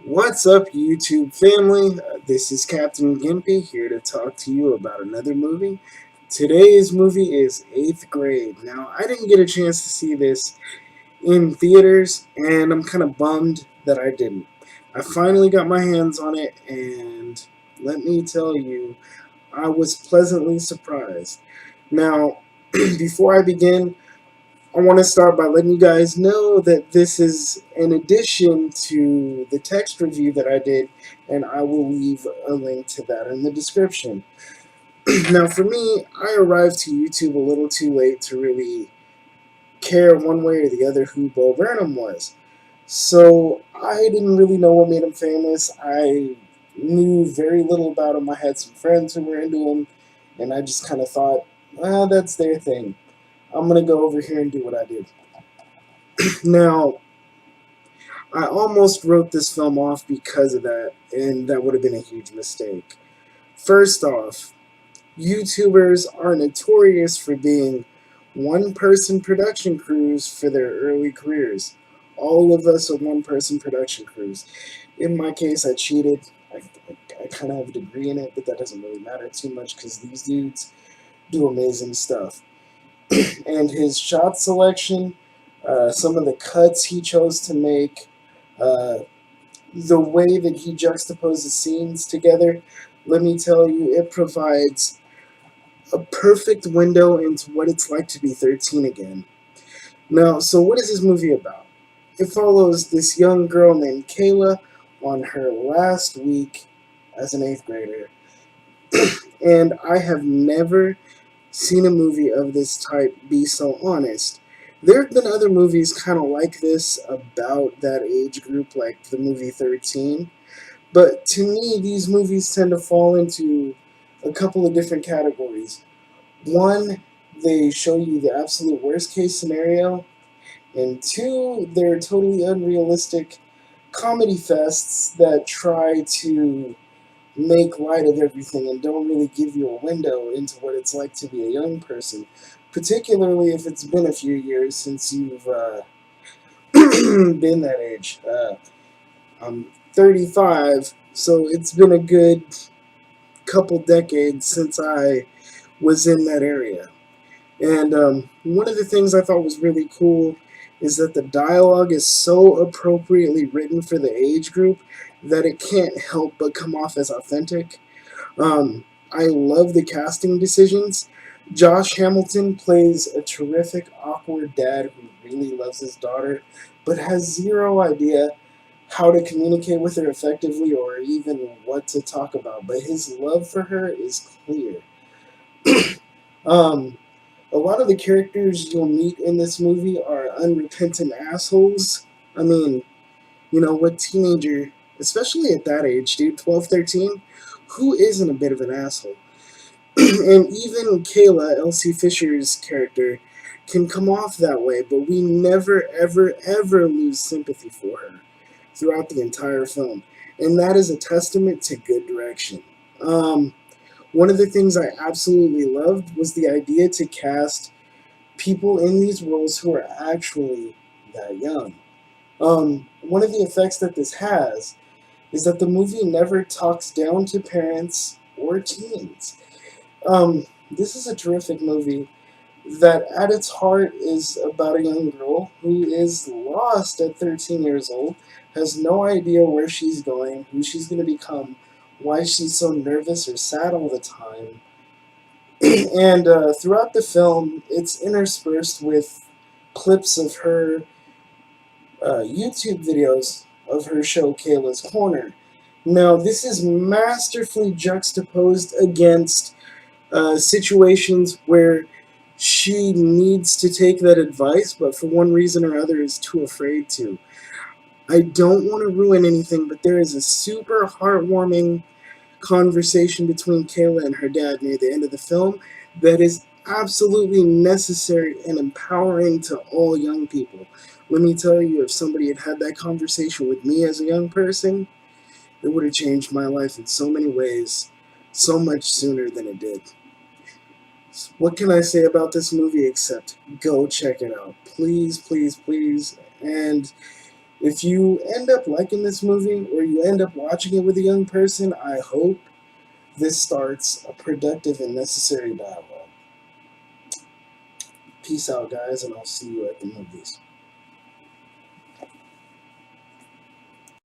What's up, YouTube family? This is Captain Gimpy here to talk to you about another movie. Today's movie is 8th Grade. Now, I didn't get a chance to see this in theaters, and I'm kind of bummed that I didn't. I finally got my hands on it, and let me tell you, I was pleasantly surprised. Now, before I begin, I want to start by letting you guys know that this is in addition to the text review that I did, and I will leave a link to that in the description. Now, for me, I arrived to YouTube a little too late to really care one way or the other who Bo Burnham was. So I didn't really know what made him famous. I knew very little about him. I had some friends who were into him, and I just kind of thought, well, that's their thing. I'm going to go over here and do what I do. Now, I almost wrote this film off because of that, and that would have been a huge mistake. First off, YouTubers are notorious for being one person production crews for their early careers. All of us are one person production crews. In my case, I cheated. I kind of have a degree in it, but that doesn't really matter too much because these dudes do amazing stuff. And his shot selection, some of the cuts he chose to make, uh, the way that he juxtaposes scenes together, let me tell you, it provides a perfect window into what it's like to be 13 again. Now, so what is this movie about? It follows this young girl named Kayla on her last week as an 8th grader. And I have never seen a movie of this type be so honest. There have been other movies kind of like this about that age group, like the movie 13. But to me, these movies tend to fall into a couple of different categories. One, they show you the absolute worst case scenario, and two, they're totally unrealistic comedy fests that try to make light of everything and don't really give you a window into what it's like to be a young person, particularly if it's been a few years since you've been that age. I'm 35, so it's been a good couple decades since I was in that area. And one of the things I thought was really cool is that the dialogue is so appropriately written for the age group that it can't help but come off as authentic. I love the casting decisions. Josh Hamilton plays a terrific, awkward dad who really loves his daughter, but has zero idea how to communicate with her effectively or even what to talk about. But his love for her is clear. Um, a lot of the characters you'll meet in this movie are unrepentant assholes. I mean, what teenager, especially at that age, dude, 12, 13, who isn't a bit of an asshole? And even Kayla, Elsie Fisher's character, can come off that way, but we never, ever, ever lose sympathy for her throughout the entire film. And that is a testament to good direction. One of the things I absolutely loved was the idea to cast people in these roles who are actually that young. One of the effects that this has is that the movie never talks down to parents or teens. This is a terrific movie that at its heart is about a young girl who is lost at 13 years old, has no idea where she's going, who she's going to become, why she's so nervous or sad all the time. And throughout the film, it's interspersed with clips of her YouTube videos of her show Kayla's Corner. Now, this is masterfully juxtaposed against situations where she needs to take that advice, but for one reason or other is too afraid to. I don't want to ruin anything, but there is a super heartwarming conversation between Kayla and her dad near the end of the film that is absolutely necessary and empowering to all young people. Let me tell you, if somebody had had that conversation with me as a young person, it would have changed my life in so many ways, so much sooner than it did. What can I say about this movie except go check it out? Please, please, please. And If you end up liking this movie or you end up watching it with a young person, I hope this starts a productive and necessary dialogue. Peace out, guys, and I'll see you at the movies.